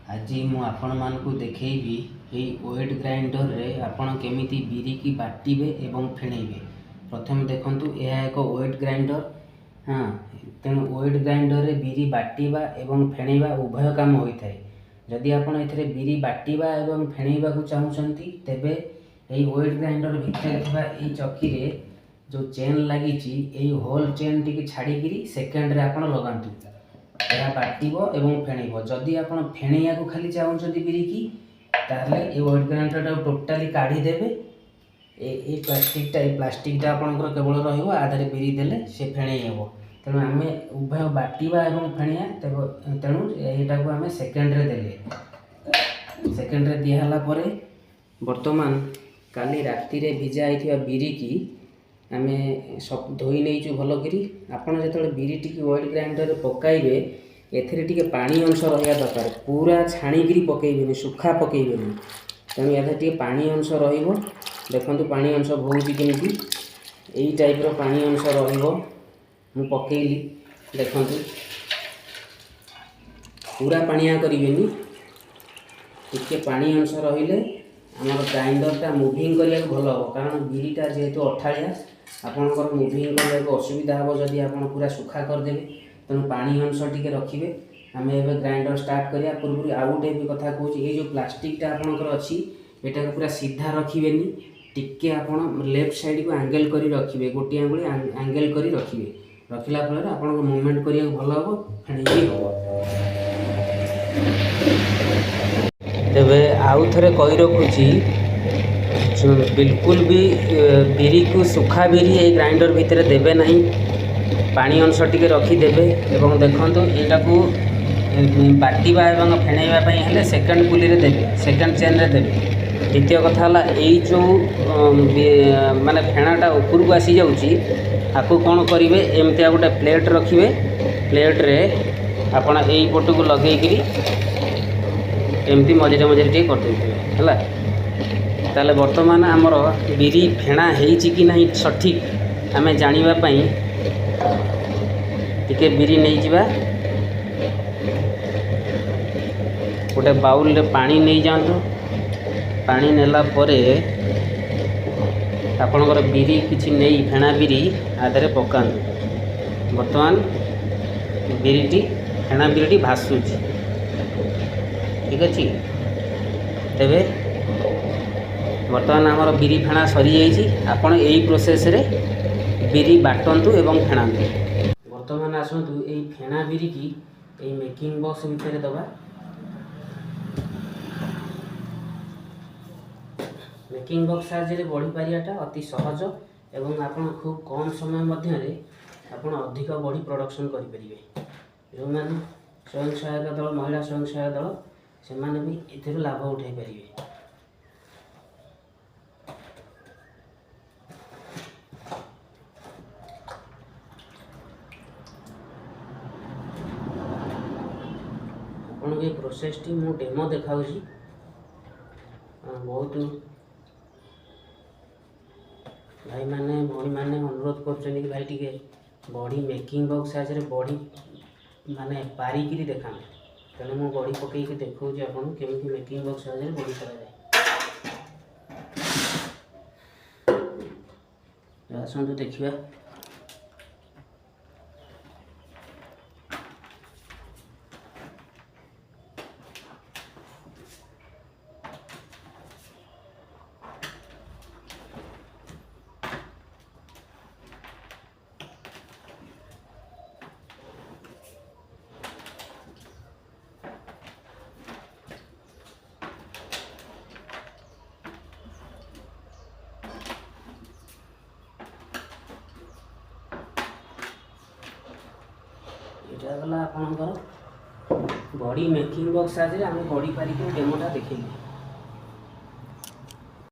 आज मु आपण मानकु देखैबी एई वेट ग्राइंडर रे आपण केमिति बिरी की बाटिबे एवं फेणैबे। प्रथम देखंतु यह एक वेट ग्राइंडर। हाँ, तेणु वेट ग्राइंडर रे बिरी बाटिबा एवं फेणैबा उभय काम होइथाय। जदि आपण एथिरे बिरी बाटिबा एवं फेणैबा को चाहुचंती तेबे एई वेट ग्राइंडर भितर थिबा एई चक्की रे जो चेन लागिची एई होल चेन टिके छाड़ीकिरी सेकेंड रे आपण लगांतु। यह बाटिबो एवं फेणैबो। जदि आपण फेणैया को खाली चाहुचंती बिरी की ताहले ए वेट ग्राइंडर टा टोटली काढी देबे। ए प्लास्टिक आपणकर केवल रहिबो आधारे बिरी देले से फेणै हेबो। तेणु आमे उभय बाटिबा एवं फेणैया तेणु एटा को आमे सेकेंड रे देले। सेकेंड रे दिया हला परे वर्तमान काली राती रे भिजा आइथिबा बिरी की आमे सब धोई नैचु भल करी। आपण जेतले बिरी टिके वेट ग्राइंडर रे पकाइबे एथिरे टिके पानी अंश रहिया दरकार। पूरा छाणीगिरी पकेइबेनी, सुखा पकेइबेनी। तेणु एथे टिके पानी अंश रहिबो। देखंतु पानी अंश भौजी केमिति एई टाइप रो पानी अंश रहिबो। मु पकेइली देखंतु पूरा पानिया करिबेनी, टिके पानी अंश रहिले हमर ग्राइंडर टा मुविंग करिया भल हो। कारण बिरीटा जेहेतु अठाळिया आपणकर मुविंग करने असुविधा हे जदि आप पूरा सुखा करदेवे। तेणु पानी अंश टिके रखिए। आम ए ग्राइंडर स्टार्ट करिया पूर्व आउ गोटे भी कथा कहूँ, ये जो प्लास्टिकटा आपणकर अच्छी एटा पूरा सीधा रखिएनि। टिके आपण लेफ्ट साइड को एंगल करी रखिए, गोटे आंगुली एंगल करी रखिए। रखिला फल आप मूवमेंट करिया भल हम फेणी हम। तेबे आउ थे कही रखुची बिल्कुल भी बिरी को सुखा बिरी ये ग्राइंडर भितर देवे नहीं। पानी अंश टिके रखिदेवे एवं देखंतु एटा को बाटिबा एवं फेणैबा पई हेले सेकंड पुली रे देवे, सेकंड चेन रे देवे। द्वितीय कथा हला एई जो माने फेणाटा ऊपर को आसी जाउची आकु कोन करिवे, एमतिया गोटे प्लेट रखिवे। प्लेट रे आपण एई पटु को लगेई करी एमती मझे मझे टिके कर देबे हला। ताले वर्तमान आमर बिरी फेणा हेइची कि नहीं सठिक आमे जानिबा पई टिके बिरी नहीं जिबा। गोटे बाउल रे पानी नहीं जांतु। पानी नेला परे आपणकर बिरी किछि नहीं फेणा बिरी आधारे पकांतु। वर्तमान बिरीटी फेणा बिरीटी भासुची, ठीक अछि। तेबे वर्तमान आमर बिरी फेणा सरी जाइए। आपण यही प्रोसेस रे बिरी बाटंतु एवं फेणांतु। वर्तमान आसतु यही फेणा बिरी की यही मेकिंग बॉक्स भितर दबा। मेकिंग बॉक्स साहाय्य बढ़ी पारियाटा अति सहज एवं आपण खूब कम समय मध्य आपण अधिक बड़ी प्रोडक्शन करें। जो मैंने स्वयं सहायक दल, महिला स्वयं सहायक दल से माने भी एथिरो लाभ उठाई पारिबे। आपन के प्रोसेस टी मु डेमो देखाउची। बहुत भाई माने भौणी माने अनुरोध करछन कि भाई टिके बॉडी मेकिंग बॉक्स साइज रे बॉडी माने पारिकिरी देखान। तेणु मु बॉडी पकई के देखौची आपन केमिति मेकिंग बॉक्स साइज रे बॉडी करा जाय। आसंतु देखिबा। एटा गला आपनकर बॉडी मेकिंग बॉक्स साइज रे हम बॉडी पारिक डेमोटा देखिए।